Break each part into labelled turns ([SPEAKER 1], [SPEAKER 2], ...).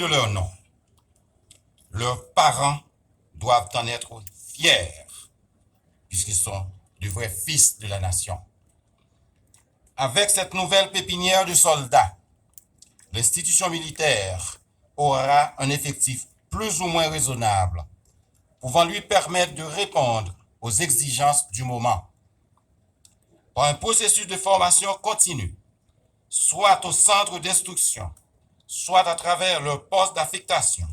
[SPEAKER 1] de leur nom. Leurs parents doivent en être fiers, puisqu'ils sont de vrais fils de la nation. Avec cette nouvelle pépinière de soldats, l'institution militaire aura un effectif plus ou moins raisonnable, pouvant lui permettre de répondre aux exigences du moment. Par un processus de formation continue, soit au centre d'instruction, soit à travers leur poste d'affectation,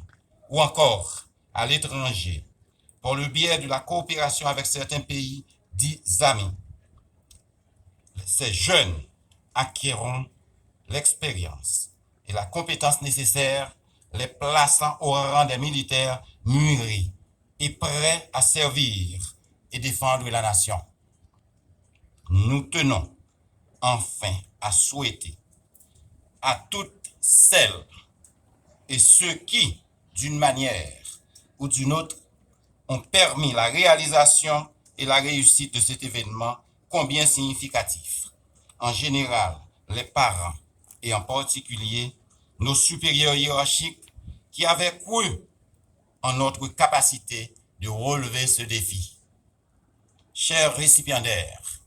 [SPEAKER 1] ou encore à l'étranger, par le biais de la coopération avec certains pays dits amis. Ces jeunes acquerront l'expérience et la compétence nécessaire, les plaçant au rang des militaires mûris et prêts à servir et défendre la nation. Nous tenons enfin à souhaiter à toutes celles et ceux qui, d'une manière ou d'une autre, ont permis la réalisation et la réussite de cet événement combien significatif. En général, les parents et en particulier nos supérieurs hiérarchiques qui avaient cru en notre capacité de relever ce défi. Chers récipiendaires,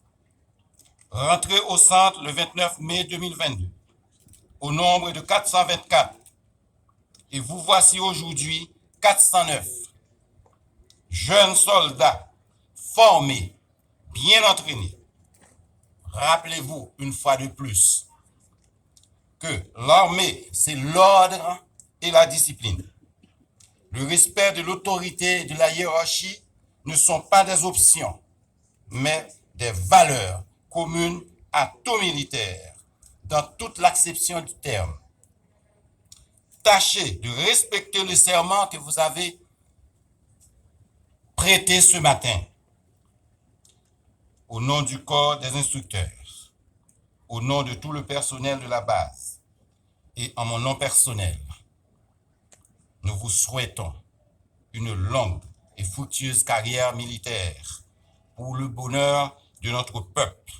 [SPEAKER 1] rentrez au centre le 29 mai 2022 au nombre de 424 et vous voici aujourd'hui 409 jeunes soldats formés, bien entraînés. Rappelez-vous une fois de plus que l'armée, c'est l'ordre et la discipline. Le respect de l'autorité et de la hiérarchie ne sont pas des options, mais des valeurs communes à tout militaire, dans toute l'acception du terme. Tâchez de respecter le serment que vous avez prêté ce matin. Au nom du corps des instructeurs, au nom de tout le personnel de la base et en mon nom personnel, nous vous souhaitons une longue et fructueuse carrière militaire pour le bonheur de notre peuple.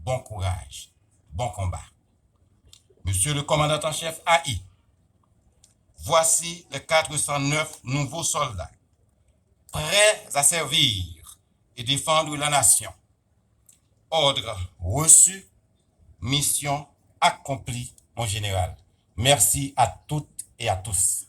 [SPEAKER 1] Bon courage, bon combat. Monsieur le commandant en chef AI, voici les 409 nouveaux soldats, prêts à servir et défendre la nation. Ordre reçu, mission accomplie, mon général. Merci à toutes et à tous.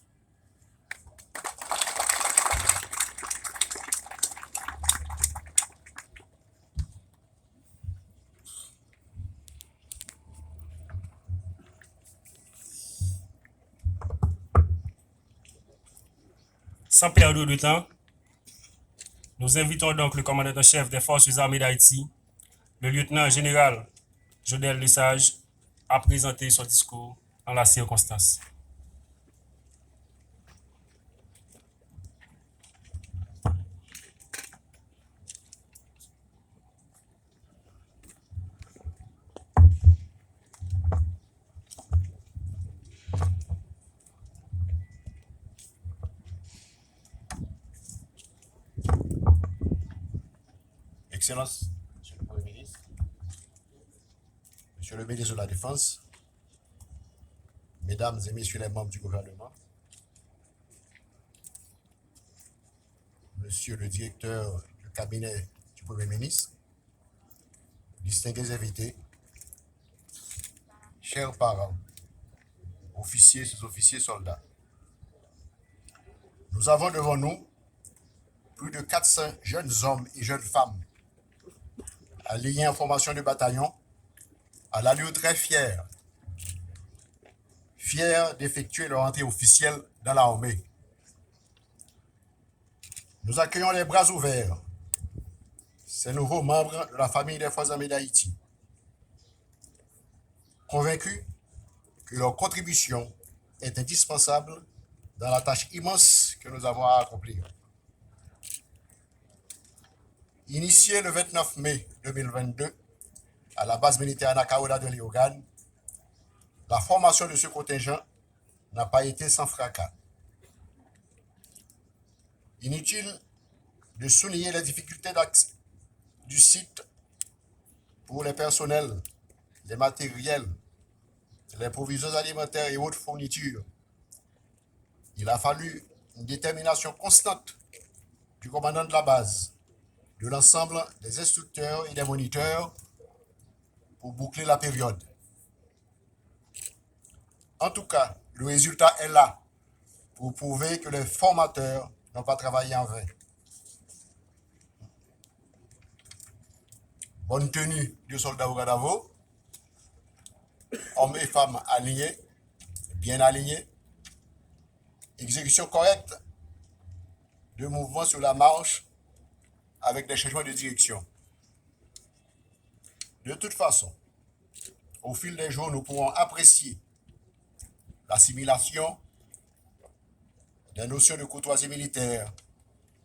[SPEAKER 2] Sans perdre de temps, nous invitons donc le commandant-chef des Forces armées d'Haïti, le lieutenant-général Jodel Lesage, à présenter son discours en la circonstance.
[SPEAKER 3] Excellences, Monsieur le Premier ministre, Monsieur le ministre de la Défense, Mesdames et Messieurs les membres du gouvernement, Monsieur le directeur du cabinet du Premier ministre, distingués invités, chers parents, officiers, sous-officiers, soldats. Nous avons devant nous plus de 400 jeunes hommes et jeunes femmes alignés en formation de bataillon, à l'allure très fière d'effectuer leur entrée officielle dans l'armée. Nous accueillons les bras ouverts ces nouveaux membres de la famille des Forces armées d'Haïti, convaincus que leur contribution est indispensable dans la tâche immense que nous avons à accomplir. Initié le 29 mai 2022 à la base militaire Nakaola de Léogane, la formation de ce contingent n'a pas été sans fracas. Inutile de souligner les difficultés d'accès du site pour les personnels, les matériels, les provisions alimentaires et autres fournitures, Il a fallu une détermination constante du commandant de la base, de l'ensemble des instructeurs et des moniteurs pour boucler la période. En tout cas, le résultat est là pour prouver que les formateurs n'ont pas travaillé en vain. Bonne tenue du soldat au Gadavo, hommes et femmes alignés, bien alignés, exécution correcte de mouvements sur la marche avec des changements de direction. De toute façon, au fil des jours, nous pourrons apprécier l'assimilation des notions de courtoisie militaire,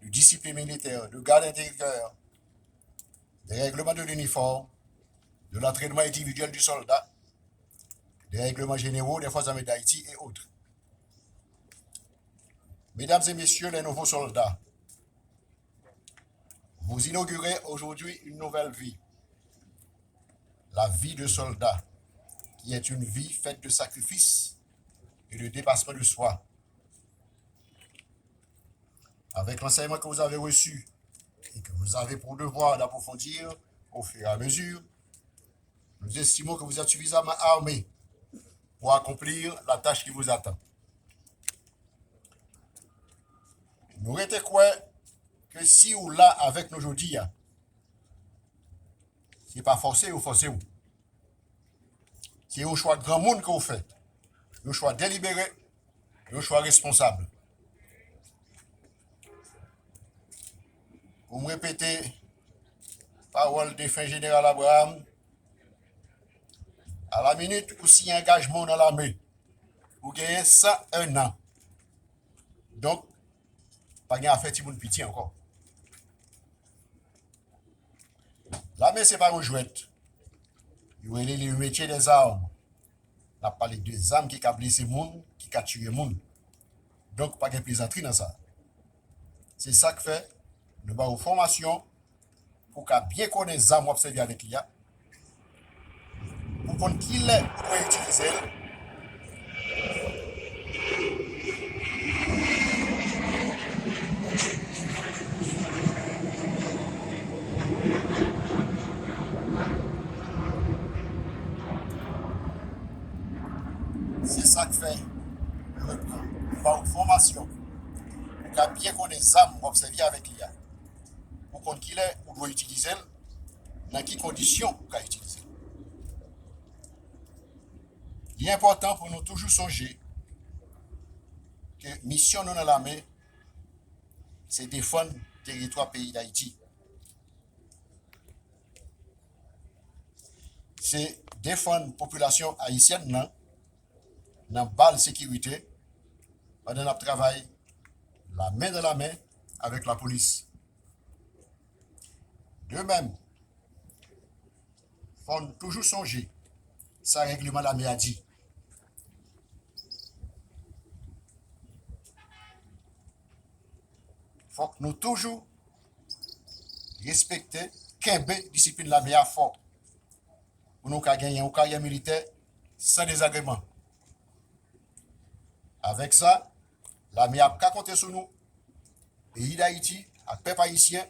[SPEAKER 3] de discipline militaire, de garde intérieure, des règlements de l'uniforme, de l'entraînement individuel du soldat, des règlements généraux des forces armées d'Haïti et autres. Mesdames et messieurs les nouveaux soldats, vous inaugurez aujourd'hui une nouvelle vie, la vie de soldat, qui est une vie faite de sacrifices et de dépassement de soi. Avec l'enseignement que vous avez reçu et que vous avez pour devoir d'approfondir au fur et à mesure, nous estimons que vous êtes suffisamment armés pour accomplir la tâche qui vous attend. Nous retenons quoi que si ou là avec nous aujourd'hui, ce n'est pas forcé ou forcé ou. C'est un choix de grand monde que vous faites. Un choix délibéré, un choix responsable. Vous me répétez, parole de fin général Abraham, à la minute où s'il y a engagement dans l'armée, vous gagnez ça 1 an. Donc, pas de affaire de pitié encore. L'armée, ce n'est pas une jouette. Il y a le métier des armes. On a parlé des armes qui ont blessé les gens, qui ont tué les gens. Donc, pas de plaisanterie dans ça. C'est ça que fait, nous avons une formation pour qu'on bien connaisse les armes observées avec l'IA. Pour qu'on qu'il est pour utiliser. C'est ça que fait une formation pour qu'on bien connaisse les armes observées avec l'IA. Pour qu'on qu'il est pour doit utiliser, dans quelles conditions qu'on va utiliser. Il est important pour nous toujours songer que la mission dans l'armée, c'est défendre le territoire pays d'Haïti. C'est défendre la population haïtienne dans la sécurité pendant notre travail, la main dans la main avec la police. De même, il faut toujours songer, ça règlement de l'armée a dit. Il faut que nous toujours respecter la discipline de l'armée à fort. Pour nous gagner une carrière militaire sans désagrément. Avec ça, l'armée a compté sur nous. Le pays d'Haïti, le peuple haïtien,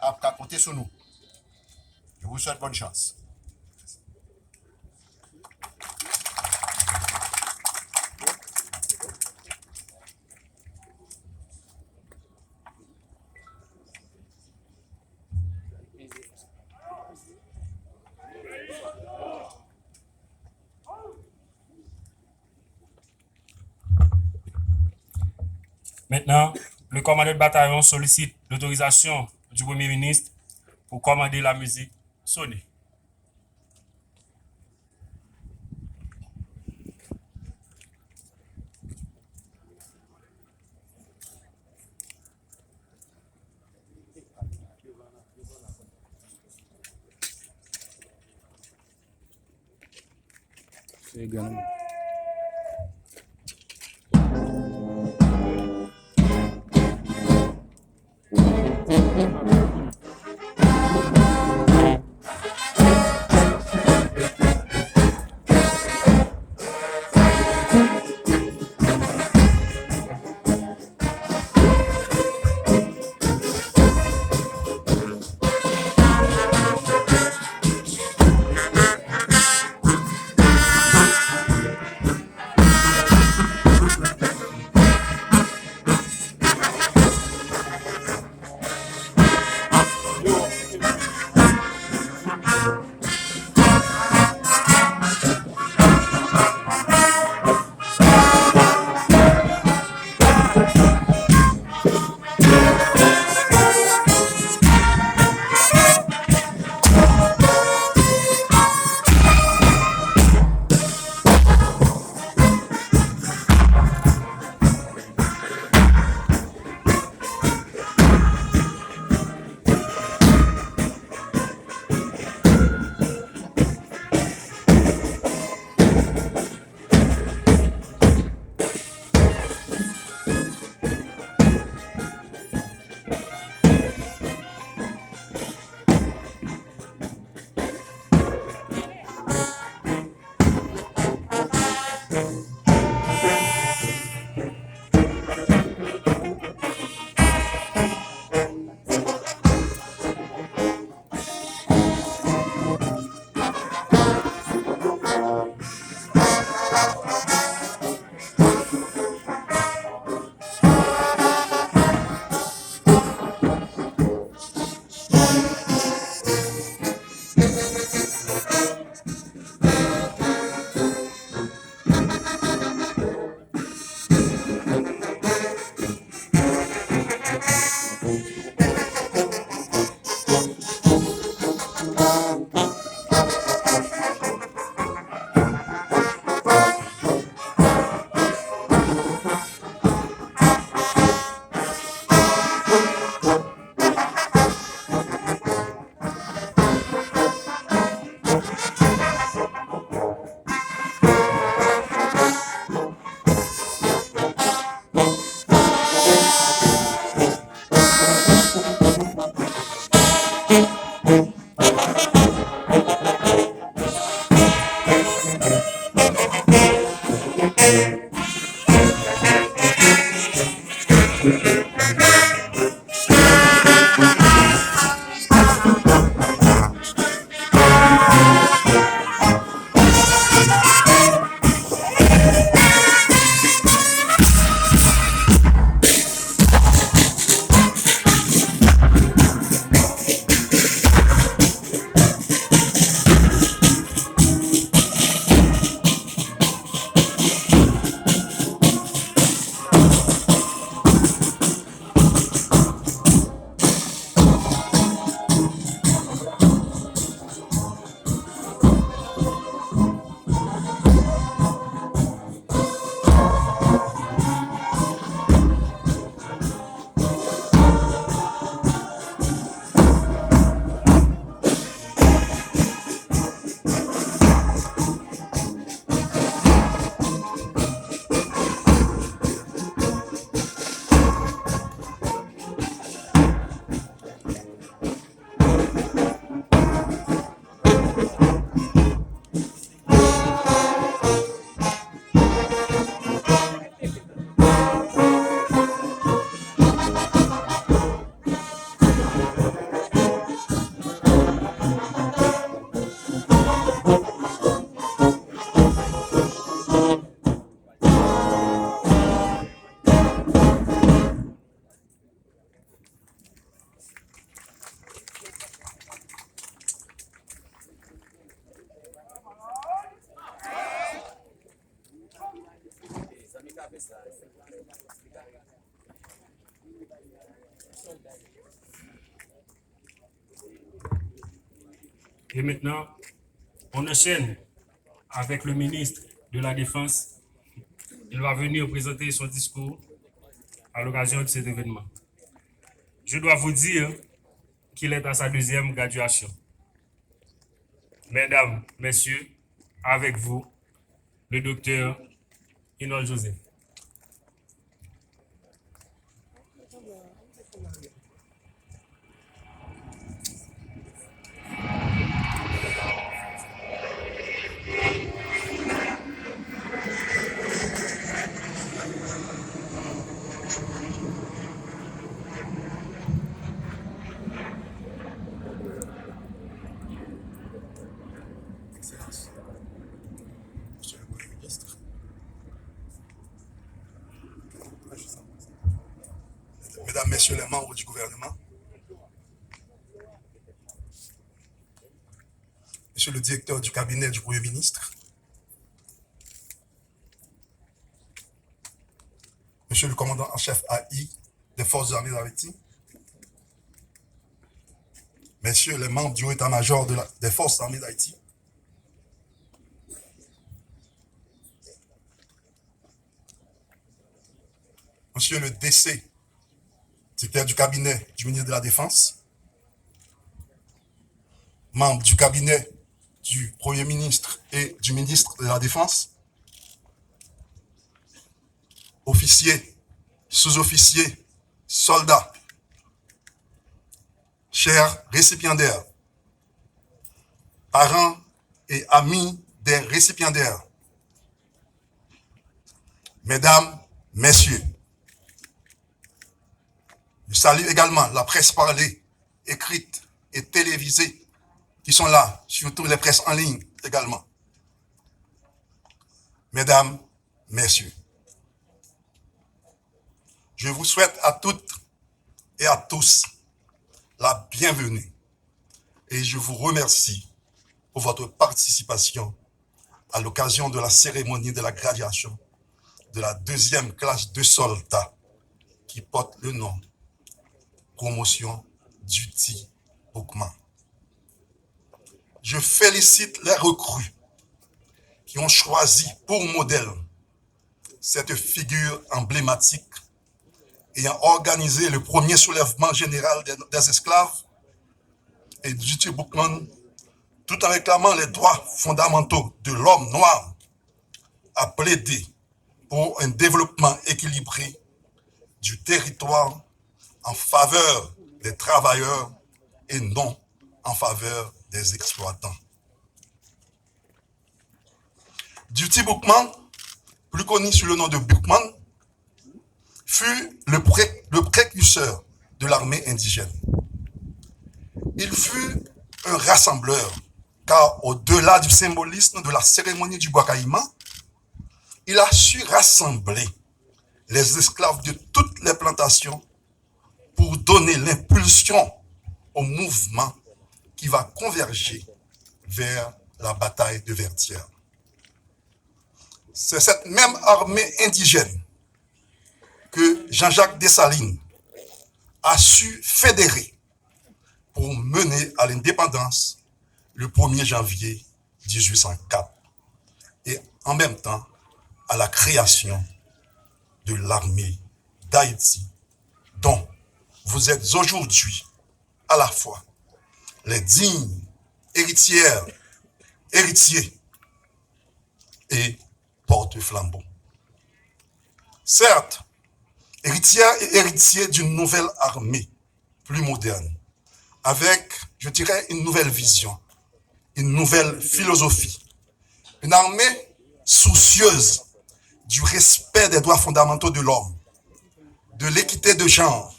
[SPEAKER 3] a compté sur nous. Je vous souhaite bonne chance.
[SPEAKER 2] Maintenant, le commandant de bataillon sollicite l'autorisation du Premier ministre pour commander la musique sonnée. Et maintenant, on enchaîne avec le ministre de la Défense. Il va venir présenter son discours à l'occasion de cet événement. Je dois vous dire qu'il est à sa deuxième graduation. Mesdames, Messieurs, avec vous, le docteur Inol Joseph.
[SPEAKER 3] Excellence, Monsieur le Premier ministre, Mesdames, Messieurs les membres du gouvernement, Monsieur le directeur du cabinet du Premier ministre, Monsieur le commandant en chef AI des forces armées d'Haïti, Messieurs les membres du haut état-major des forces armées d'Haïti, Monsieur le DC, directeur du cabinet du ministre de la Défense, membre du cabinet du Premier ministre et du ministre de la Défense, officiers, sous-officiers, soldats, chers récipiendaires, parents et amis des récipiendaires, Mesdames, Messieurs, je salue également la presse parlée, écrite et télévisée qui sont là, surtout les presses en ligne également. Mesdames, Messieurs, je vous souhaite à toutes et à tous la bienvenue et je vous remercie pour votre participation à l'occasion de la cérémonie de la graduation de la deuxième classe de soldats qui porte le nom Promotion Duty Boukman. Je félicite les recrues qui ont choisi pour modèle cette figure emblématique ayant organisé le premier soulèvement général des esclaves et Duty Boukman, tout en réclamant les droits fondamentaux de l'homme noir, a plaidé pour un développement équilibré du territoire en faveur des travailleurs et non en faveur des exploitants. Duty Boukman, plus connu sous le nom de Boukman,
[SPEAKER 4] fut le précurseur de l'armée indigène. Il fut un rassembleur, car au-delà du symbolisme de la cérémonie du Bois-Caïman, il a su rassembler les esclaves de toutes les plantations pour donner l'impulsion au mouvement qui va converger vers la bataille de Vertières. C'est cette même armée indigène que Jean-Jacques Dessalines a su fédérer pour mener à l'indépendance le 1er janvier 1804 et en même temps à la création de l'armée d'Haïti dont vous êtes aujourd'hui à la fois les dignes héritières, héritiers et porte-flambeaux. Certes, héritières et héritiers d'une nouvelle armée plus moderne, avec, je dirais, une nouvelle vision, une nouvelle philosophie, une armée soucieuse du respect des droits fondamentaux de l'homme, de l'équité de genre,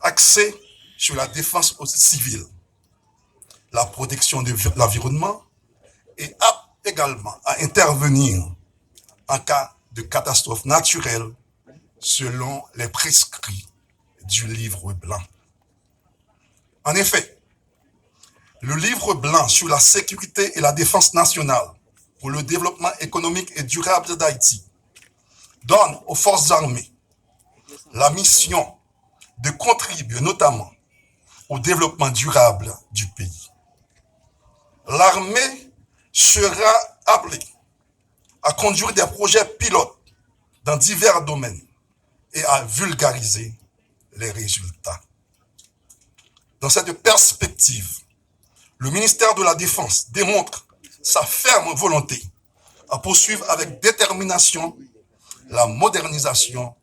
[SPEAKER 4] axée sur la défense civile, la protection de l'environnement et apte également à intervenir en cas de catastrophe naturelle selon les prescrits du livre blanc. En effet, le livre blanc sur la sécurité et la défense nationale pour le développement économique et durable d'Haïti donne aux forces armées la mission de contribuer notamment au développement durable du pays. L'armée sera appelée à conduire des projets pilotes dans divers domaines et à vulgariser les résultats. Dans cette perspective, le ministère de la Défense démontre sa ferme volonté à poursuivre avec détermination la modernisation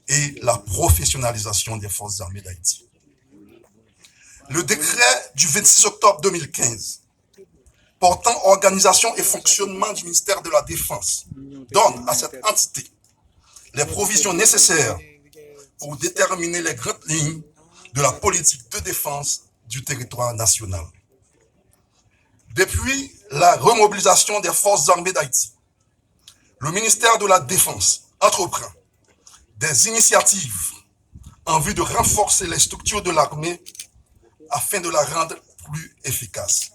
[SPEAKER 4] et la professionnalisation des forces armées d'Haïti. Le décret du 26 octobre 2015 portant organisation et fonctionnement du ministère de la Défense donne à cette entité les provisions nécessaires pour déterminer les grandes lignes de la politique de défense du territoire national. Depuis la remobilisation des forces armées d'Haïti, le ministère de la Défense entreprend des initiatives en vue de renforcer les structures de l'armée afin de la rendre plus efficace.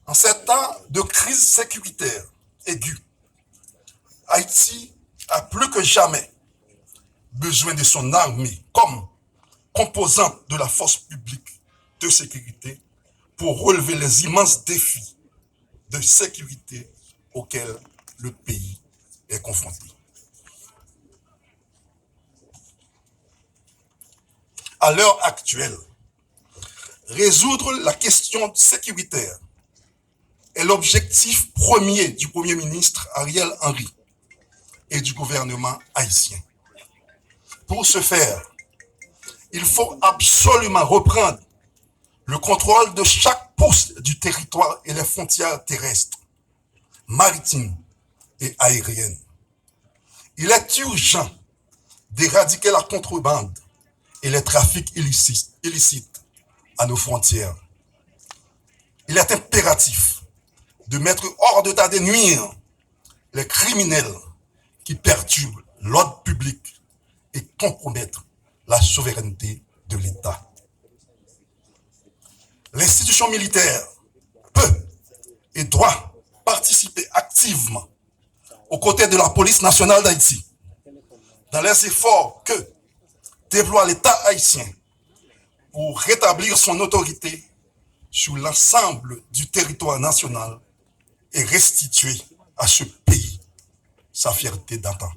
[SPEAKER 4] En ces temps de crise sécuritaire aiguë, Haïti a plus que jamais besoin de son armée comme composante de la force publique de sécurité pour relever les immenses défis de sécurité auxquels le pays est confronté. À l'heure actuelle, résoudre la question sécuritaire est l'objectif premier du Premier ministre Ariel Henry et du gouvernement haïtien. Pour ce faire, il faut absolument reprendre le contrôle de chaque pouce du territoire et les frontières terrestres, maritimes et aériennes. Il est urgent d'éradiquer la contrebande et les trafics illicites à nos frontières. Il est impératif de mettre hors d'état de nuire les criminels qui perturbent l'ordre public et compromettent la souveraineté de l'État. L'institution militaire peut et doit participer activement aux côtés de la police nationale d'Haïti dans les efforts que déploie l'État haïtien pour rétablir son autorité sur l'ensemble du territoire national et restituer à ce pays sa fierté d'antan.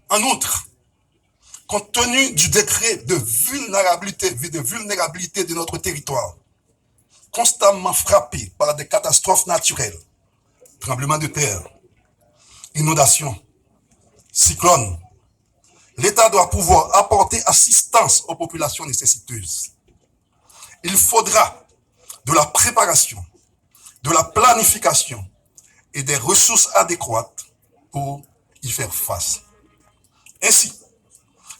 [SPEAKER 4] En outre, compte tenu du décret de vulnérabilité de notre territoire, constamment frappé par des catastrophes naturelles, tremblements de terre, inondations, cyclones, l'État doit pouvoir apporter assistance aux populations nécessiteuses. Il faudra de la préparation, de la planification et des ressources adéquates pour y faire face. Ainsi,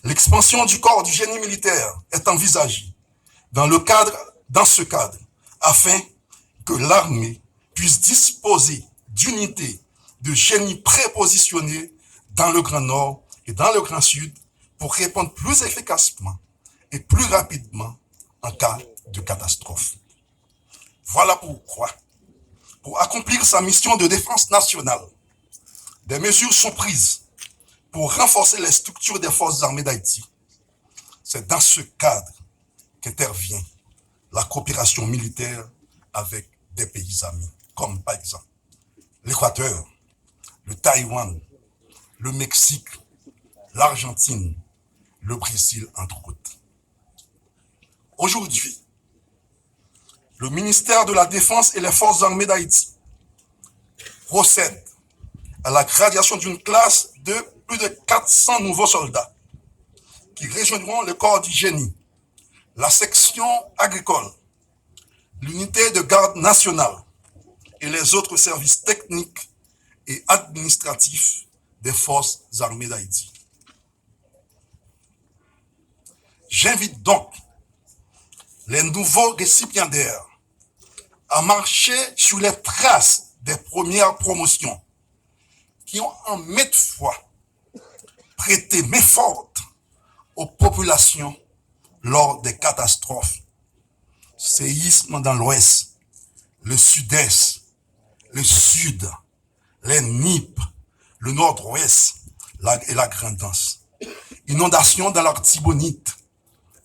[SPEAKER 4] l'expansion du corps du génie militaire est envisagée dans ce cadre, afin que l'armée puisse disposer d'unités de génie prépositionnées dans le Grand Nord et dans le Grand Sud pour répondre plus efficacement et plus rapidement en cas de catastrophe. Voilà pourquoi, pour accomplir sa mission de défense nationale, des mesures sont prises pour renforcer les structures des forces armées d'Haïti. C'est dans ce cadre qu'intervient la coopération militaire avec des pays amis, comme par exemple l'Équateur, le Taïwan, le Mexique, l'Argentine, le Brésil, entre autres. Aujourd'hui, le ministère de la Défense et les forces armées d'Haïti procède à la graduation d'une classe de plus de 400 nouveaux soldats qui rejoindront le corps du génie, la section agricole, l'unité de garde nationale et les autres services techniques et administratifs des forces armées d'Haïti. J'invite donc les nouveaux récipiendaires à marcher sur les traces des premières promotions qui ont en maintes fois prêté main forte aux populations lors des catastrophes, séismes dans l'ouest, le sud-est, le sud, les NIP, le nord-ouest et la Grand'Anse, inondations dans l'Artibonite,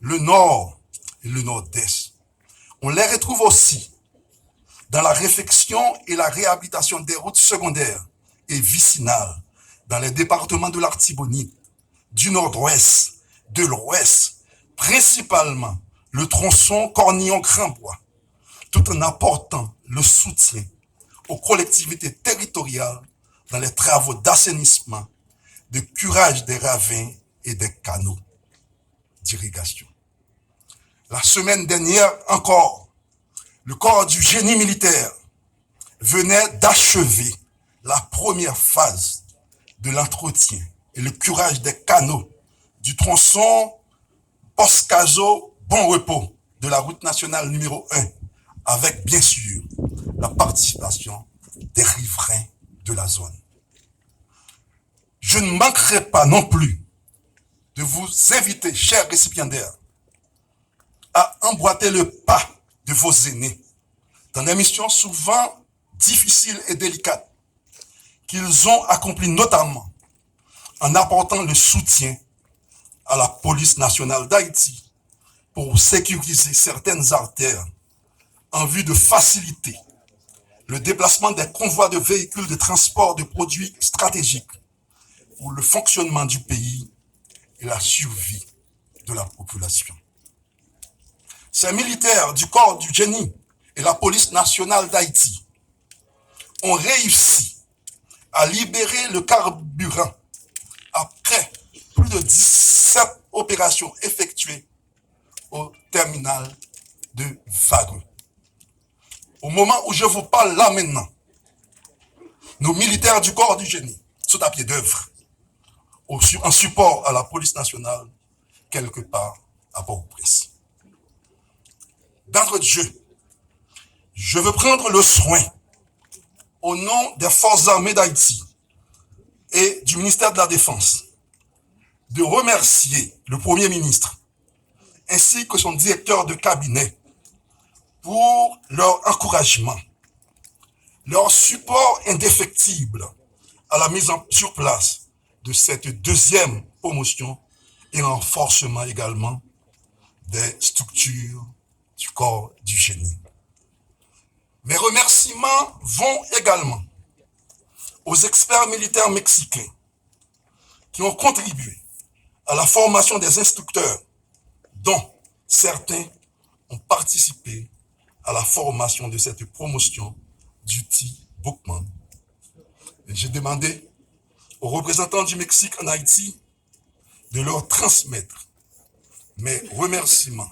[SPEAKER 4] le nord et le nord-est. On les retrouve aussi dans la réfection et la réhabilitation des routes secondaires et vicinales dans les départements de l'Artibonite, du nord-ouest, de l'ouest, principalement le tronçon Cornillon-Grandbois, tout en apportant le soutien aux collectivités territoriales dans les travaux d'assainissement, de curage des ravins et des canaux d'irrigation. La semaine dernière encore, le corps du génie militaire venait d'achever la première phase de l'entretien et le curage des canaux du tronçon Poscazo-Bon Repos de la route nationale numéro 1, avec bien sûr la participation des riverains de la zone. Je ne manquerai pas non plus de vous inviter, chers récipiendaires, à emboîter le pas de vos aînés dans des missions souvent difficiles et délicates qu'ils ont accomplies notamment en apportant le soutien à la police nationale d'Haïti pour sécuriser certaines artères en vue de faciliter le déplacement des convois de véhicules de transport de produits stratégiques pour le fonctionnement du pays et la survie de la population. Ces militaires du corps du génie et la police nationale d'Haïti ont réussi à libérer le carburant après plus de 17 opérations effectuées au terminal de Vagreux. Au moment où je vous parle là maintenant, nos militaires du corps du génie sont à pied d'œuvre en support à la police nationale quelque part à Port-au-Prince. D'entrée de jeu, je veux prendre le soin, au nom des forces armées d'Haïti et du ministère de la Défense, de remercier le Premier ministre ainsi que son directeur de cabinet pour leur encouragement, leur support indéfectible à la mise sur place de cette deuxième promotion et renforcement également des structures du corps du génie. Mes remerciements vont également aux experts militaires mexicains qui ont contribué à la formation des instructeurs, dont certains ont participé à la formation de cette promotion d'Uti Boukman. J'ai demandé aux représentants du Mexique en Haïti de leur transmettre mes remerciements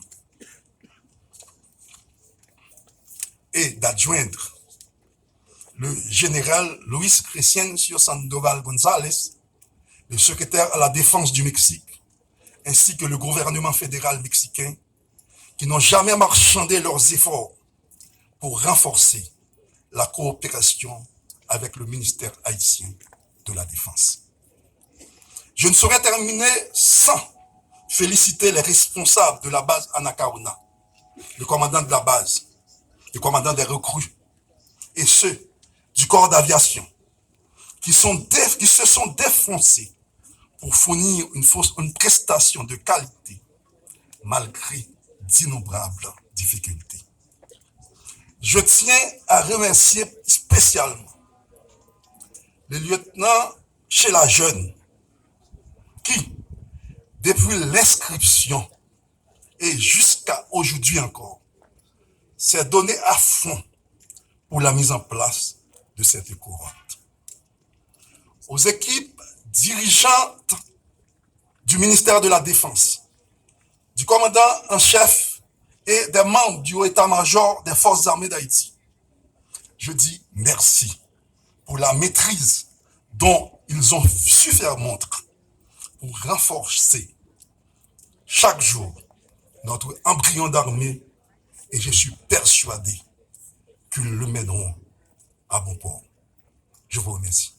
[SPEAKER 4] et d'adjoindre le général Luis Crescencio Sandoval González, le secrétaire à la défense du Mexique, ainsi que le gouvernement fédéral mexicain, qui n'ont jamais marchandé leurs efforts pour renforcer la coopération avec le ministère haïtien de la Défense. Je ne saurais terminer sans féliciter les responsables de la base Anacaona, le commandant de la base, le commandant des recrues, et ceux du corps d'aviation qui se sont défoncés pour fournir une prestation de qualité malgré d'innombrables difficultés. Je tiens à remercier spécialement le lieutenant Sheila Jeune qui, depuis l'inscription et jusqu'à aujourd'hui encore, s'est donné à fond pour la mise en place de cette couronne. Aux équipes dirigeantes du ministère de la Défense, du commandant en chef et des membres du haut état-major des forces armées d'Haïti, je dis merci pour la maîtrise dont ils ont su faire montre pour renforcer chaque jour notre embryon d'armée, et je suis persuadé qu'ils le mèneront à bon port. Je vous remercie.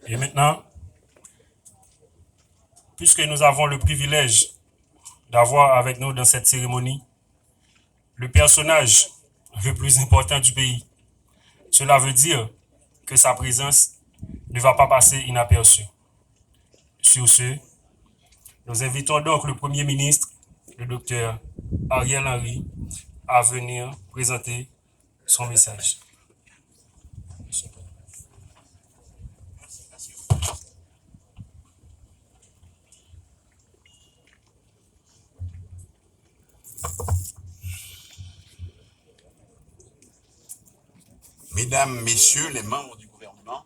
[SPEAKER 2] Et maintenant, puisque nous avons le privilège d'avoir avec nous dans cette cérémonie le personnage le plus important du pays, cela veut dire que sa présence ne va pas passer inaperçue. Sur ce, nous invitons donc le Premier ministre, le docteur Ariel Henry, à venir présenter son message.
[SPEAKER 1] Mesdames, Messieurs les membres du gouvernement,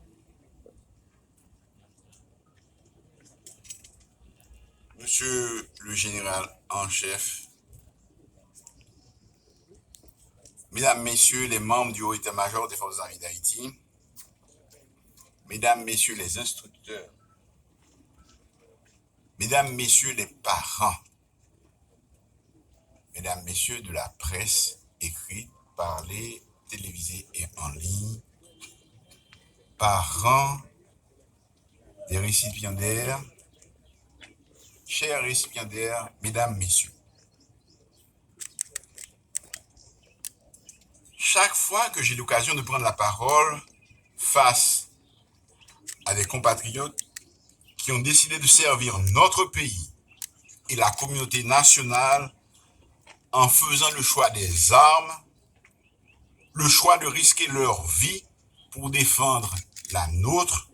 [SPEAKER 1] Monsieur le général en chef, Mesdames, Messieurs les membres du haut état-major des forces armées d'Haïti, Mesdames, Messieurs les instructeurs, Mesdames, Messieurs les parents, Mesdames, Messieurs de la presse écrite, parlée, télévisée et en ligne, parents des récipiendaires, chers récipiendaires, Mesdames, Messieurs. Chaque fois que j'ai l'occasion de prendre la parole face à des compatriotes qui ont décidé de servir notre pays et la communauté nationale en faisant le choix des armes, le choix de risquer leur vie pour défendre la nôtre,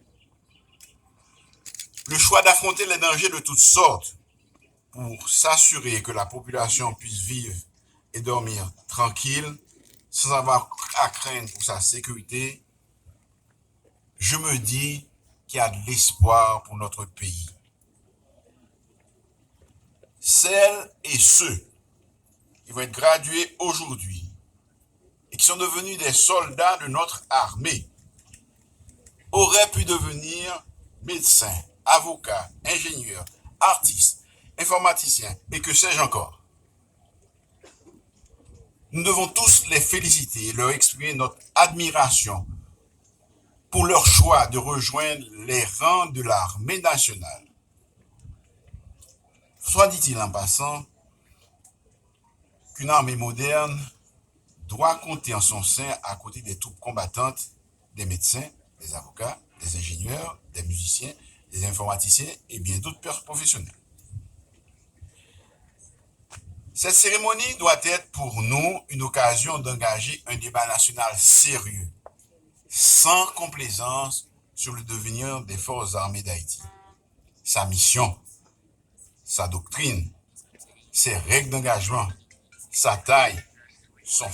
[SPEAKER 1] le choix d'affronter les dangers de toutes sortes pour s'assurer que la population puisse vivre et dormir tranquille sans avoir à craindre pour sa sécurité, je me dis qu'il y a de l'espoir pour notre pays. Celles et ceux qui vont être gradués aujourd'hui et qui sont devenus des soldats de notre armée auraient pu devenir médecins, avocats, ingénieurs, artistes, informaticiens et que sais-je encore. Nous devons tous les féliciter et leur exprimer notre admiration pour leur choix de rejoindre les rangs de l'armée nationale. Soit dit-il en passant qu'une armée moderne doit compter en son sein à côté des troupes combattantes, des médecins, des avocats, des ingénieurs, des musiciens, des informaticiens et bien d'autres professionnels. Cette cérémonie doit être pour nous une occasion d'engager un débat national sérieux, sans complaisance sur le devenir des forces armées d'Haïti, sa mission, sa doctrine, ses règles d'engagement, sa taille, son